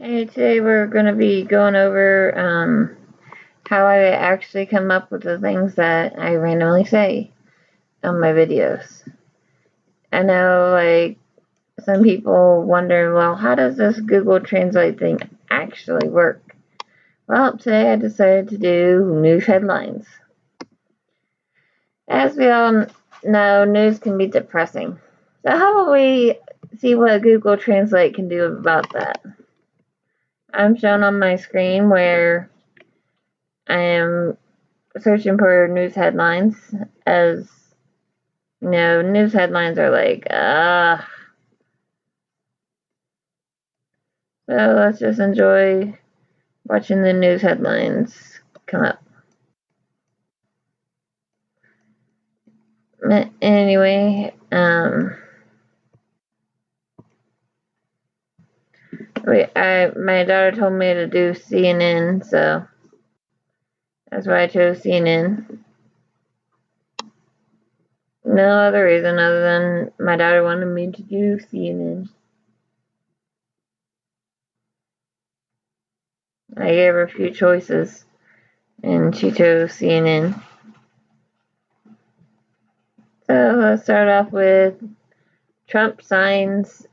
Hey, today we're going to be going over how I actually come up with the things that I randomly say on my videos. I know, like, some people wonder, well, how does this Google Translate thing actually work? Well, today I decided to do news headlines. As we all know, news can be depressing. So how about we see what Google Translate can do about that? I'm shown on my screen where I am searching for news headlines, as news headlines are like, so let's just enjoy watching the news headlines come up. Anyway, my daughter told me to do CNN, so that's why I chose CNN. No other reason other than my daughter wanted me to do CNN. I gave her a few choices, and she chose CNN. So let's start off with Trump signs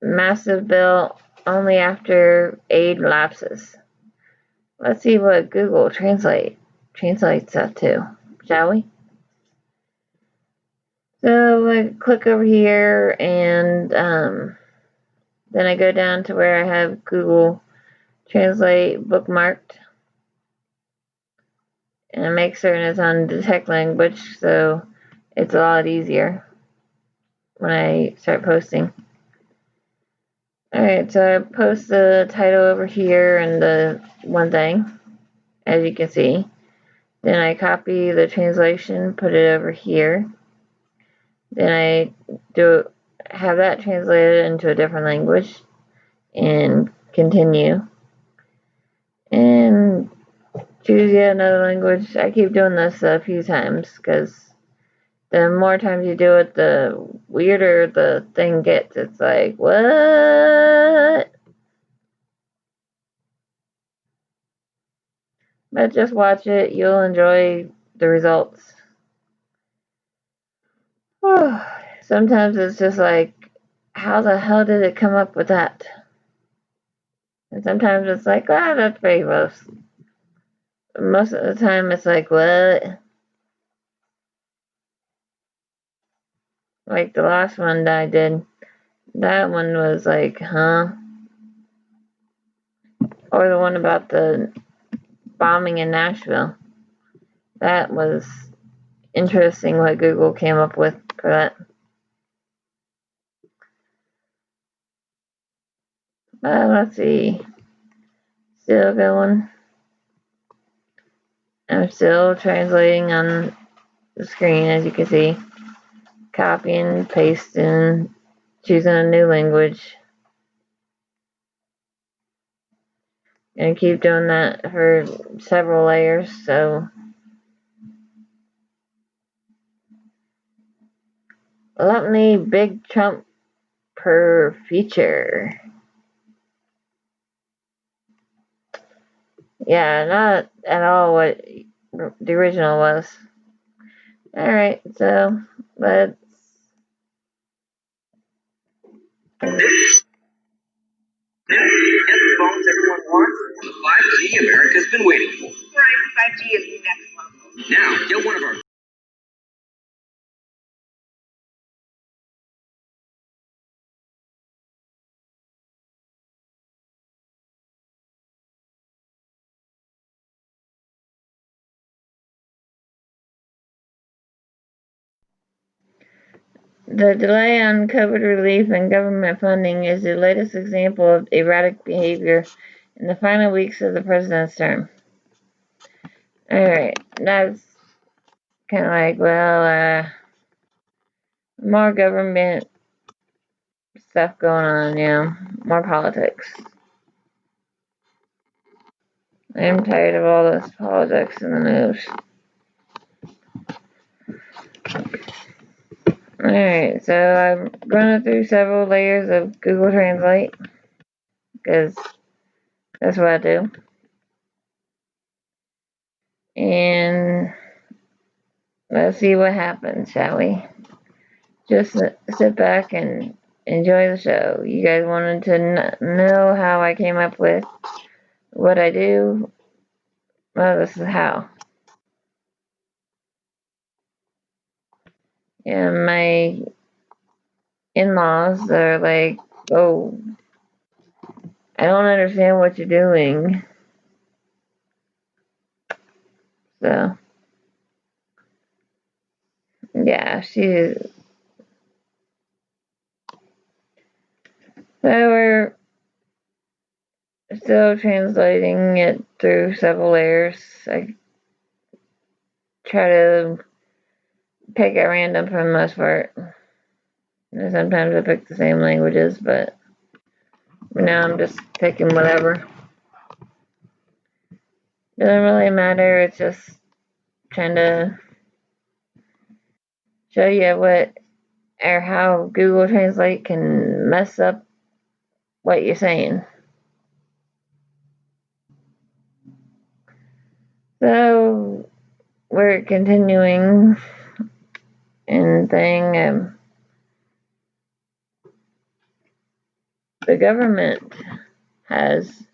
massive bill only after aid lapses. Let's see what Google translates that to, shall we? So I click over here, and then I go down to where I have Google Translate bookmarked, and I make certain it's on detect language, so it's a lot easier when I start posting. Alright, so I post the title over here and the one thing, as you can see. Then I copy the translation, put it over here. Then I have that translated into a different language and continue. And choose yet another language. I keep doing this a few times because the more times you do it, the weirder the thing gets. It's like, what? But just watch it. You'll enjoy the results. Sometimes it's just like, how the hell did it come up with that? And sometimes it's like, that's very close. Most of the time it's like, what? Like the last one that I did, that one was like, huh? Or the one about the bombing in Nashville. That was interesting what Google came up with for that. Let's see. Still going. I'm still translating on the screen, as you can see. Copying, pasting, choosing a new language. And keep doing that for several layers, so let me big Trump per feature. Yeah, not at all what the original was. Alright, so let's. Get the phones everyone wants and the 5G America's been waiting for. Verizon 5G is next level. Now, get one of our The delay on COVID relief and government funding is the latest example of erratic behavior in the final weeks of the president's term. Alright, that's kind of like, well, more government stuff going on, more politics. I'm tired of all this politics in the news. Alright, so I'm running through several layers of Google Translate. because that's what I do. And let's see what happens, shall we? Just sit back and enjoy the show. You guys wanted to know how I came up with what I do? Well, this is how. Yeah, my in-laws are like, oh, I don't understand what you're doing. So, yeah, so we're still translating it through several layers. I try to pick at random for the most part. And sometimes I pick the same languages, but now I'm just picking whatever. Doesn't really matter, it's just trying to show you what or how Google Translate can mess up what you're saying. So we're continuing and thing. The government has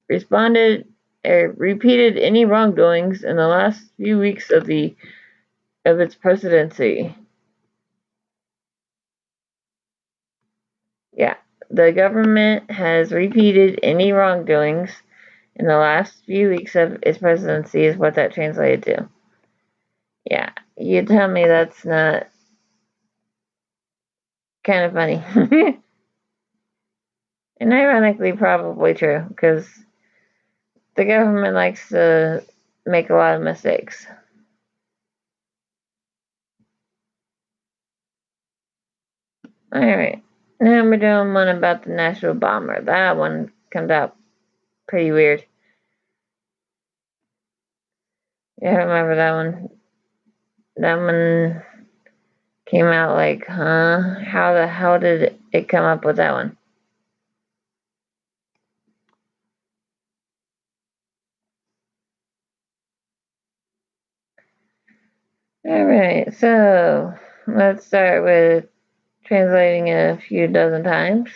responded or repeated any wrongdoings in the last few weeks of its presidency. Yeah, the government has repeated any wrongdoings in the last few weeks of its presidency is what that translated to. Yeah, you tell me that's not kind of funny. And ironically, probably true, because the government likes to make a lot of mistakes. Alright, now we're doing one about the Nashville bomber. That one comes out pretty weird. Yeah, I remember that one. That one came out like, huh? How the hell did it come up with that one? Alright, so let's start with translating it a few dozen times.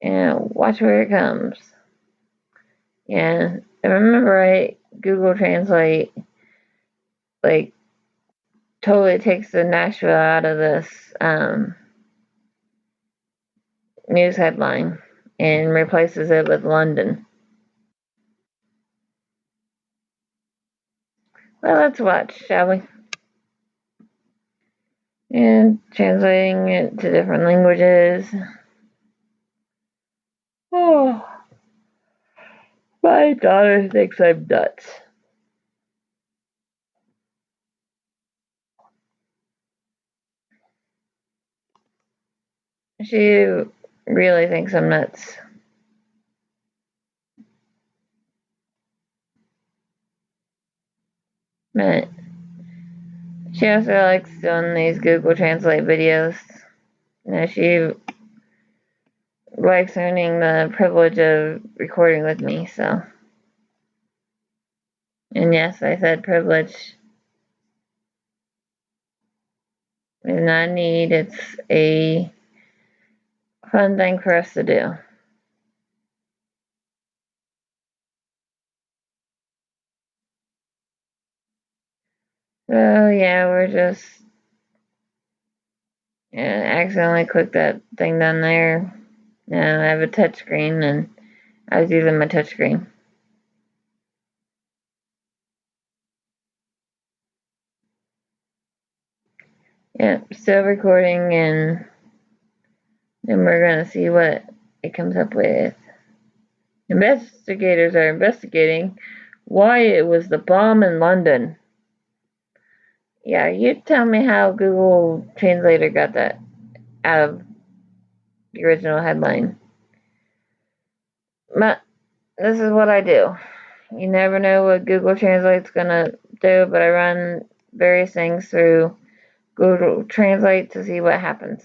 And watch where it comes. Yeah, if I remember right, Google Translate like totally takes the Nashville out of this news headline and replaces it with London. Well, let's watch, shall we? And translating it to different languages. Oh, my daughter thinks I'm nuts. She really thinks I'm nuts. But she also likes doing these Google Translate videos. She likes earning the privilege of recording with me, so. And yes, I said privilege. It's not a need, it's a fun thing for us to do. So yeah, we're just accidentally clicked that thing down there. Now I have a touchscreen and I was using my touchscreen. Yeah, still recording, and then we're gonna see what it comes up with. Investigators are investigating why it was the bomb in London. Yeah, you tell me how Google Translator got that out of the original headline. But this is what I do. You never know what Google Translate's gonna do, but I run various things through Google Translate to see what happens.